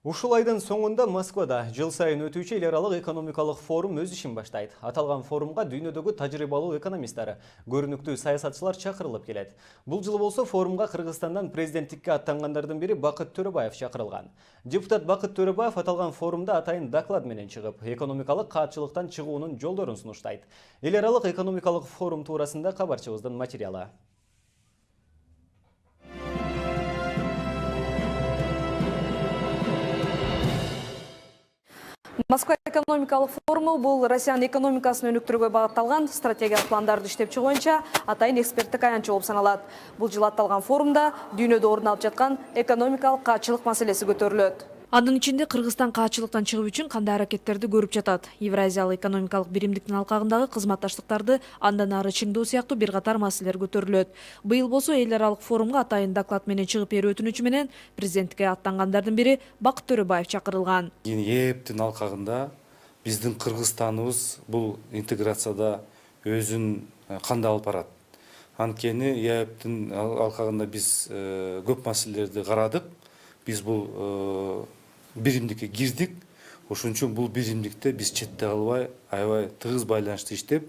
Ушул айдын соңунда Москвада жыл сайын өтүүчү эл аралык экономикалык форум өз ишин баштайт. Аталган форумга дүйнөдөгү тажрыйбалуу экономисттер, көрүнүктүү саясатчылар чакырылып келет. Бул жылы болсо форумга Кыргызстандан президенттикке аттангандардын бири Бакыт Төрөбаев чакырылган. Депутат Бакыт Төрөбаев аталган форумда атайын доклад менен чыгып, экономикалык каапчылыктан чыгуунун жолдорун сунуштайт. Эл аралык экономикалык форум туурасында кабарчыбыздын материалы. Москва экономикалык форуму бул Россиянын экономикасын өнүктүрүүгө багытталган стратегиялык пландарды иштеп чыгуу боюнча атайын эксперттик аянтча болуп саналат. Бул жылы атталган форумда дүйнөдө орун алып жаткан экономикалык каачылык маселеси көтөрүлөт. Анын ичинде Кыргызстан каачылыктан чыгуу үчүн кандай аракеттерди көрүп жатат? Евразиялык экономикалык биримдиктин алкагындагы кызматташтыктарды андан ары чыңдоо сыяктуу бир катар маселелер көтөрүлөт. Быйыл болсо эл аралык форумга атайын доклад менен чыгып берүү өтүнүчү менен президенттикке аттангандардын бири Бакыт Төрөбаев чакырылган. ЕЭПтин алкагында биздин Кыргызстаныбыз бул интеграцияда өзүн кандай алып барат? Анткени ЕЭПтин алкагында биз көп маселелерди карадык. Биз бул биримдикке кирдик. Ошон үчүн бул биримдикте биз четте калбай, аябай тыгыз байланышты иштеп,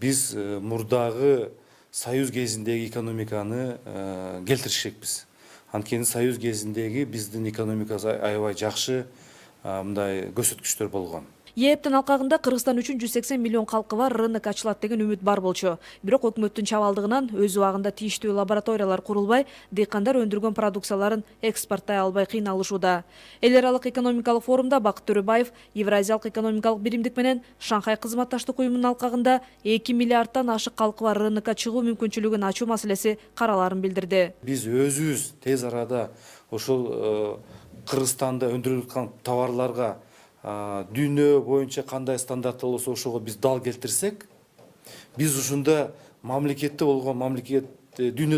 биз мурдагы союз кезиндеги экономиканы келтириш керекпиз. Анткени союз кезиндеги биздин экономикасы аябай жакшы мындай көрсөткүчтөр болгон. ЕЭПтин алкагында Кыргызстан үчүн 180 миллион калкы бар рынок ачылат деген үмүт бар болчу. Бирок өкмөттүн чабалдыгынан өз убагында тийиштүү лабораториялар курулбай, дыйкандар өндүргөн продукцияларын экспорттой албай кыйналышууда. Эл аралык экономикалык форумда Бакыт Төрөбаев Евразиялык экономикалык биримдик менен Шанхай кызматташтык уюмунун алкагында 2 миллиардтан ашык калкы бар рынокко чыгуу мүмкүнчүлүгүн ачуу маселеси караларын билдирди. Биз өзүбүз тез арада ошол Кыргызстанда өндүрүлгөн товарларга дүйнө боюнча кандай стандарт болсо ошого биз дал келтирсек, биз ушунда дүйнөдө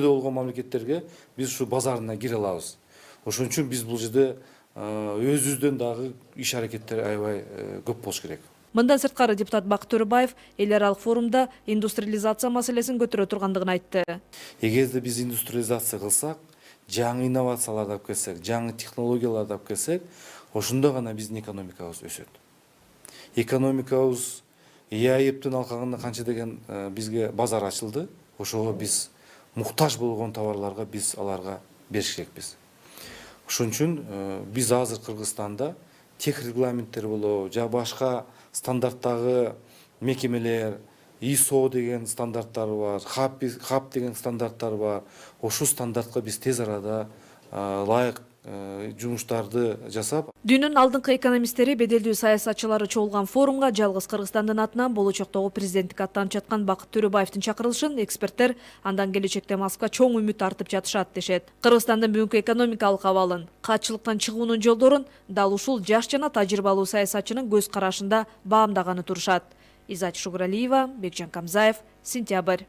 болгон мамлекеттерге биз ушу базарына кире алабыз. Ошон үчүн биз бул жерде өзүбүздөн дагы иш аракеттер аябай көп болуш керек. Мындан сырткары депутат Бакыт Төрөбаев эл аралык форумда индустриализация маселесин көтөрө тургандыгын айтты. Эгерде биз индустриализация кылсак, жаңы инновацияларды алып келсек, жаңы технологияларды алып келсек, ошондо гана биздин экономикабыз өсөт. Экономикабыз ЕАЭПтин алкагында канча деген бизге базар ачылды, ошого биз муктаж болгон товарларга биз аларга бериш керекпиз. Ошон үчүн биз азыр Кыргызстанда тех регламенттер болобу, же башка стандарттагы мекемелер, ISO деген стандарттар бар, HAP деген стандарттар бар. Ошол стандартка биз тез арада лайык жумуштарды жасап. Дүйнөнүн алдыңкы экономисттери, беделдүү саясатчылары чогулган форумга жалгыз Кыргызстандын атынан болочоктогу президенттикке аттанып жаткан Бакыт Төрөбаевдин чакырылышын эксперттер андан келечекте Москва чоң үмүт артып жатышат дешет. Кыргызстандын бүгүнкү экономикалык абалын, каачылыктан чыгуунун жолдорун дал ушул жаш жана тажрыйбалуу саясатчынын көз карашында баамдаганы турушат. Изат Шугралиева, Бекжан Камзаев, Сентябрь.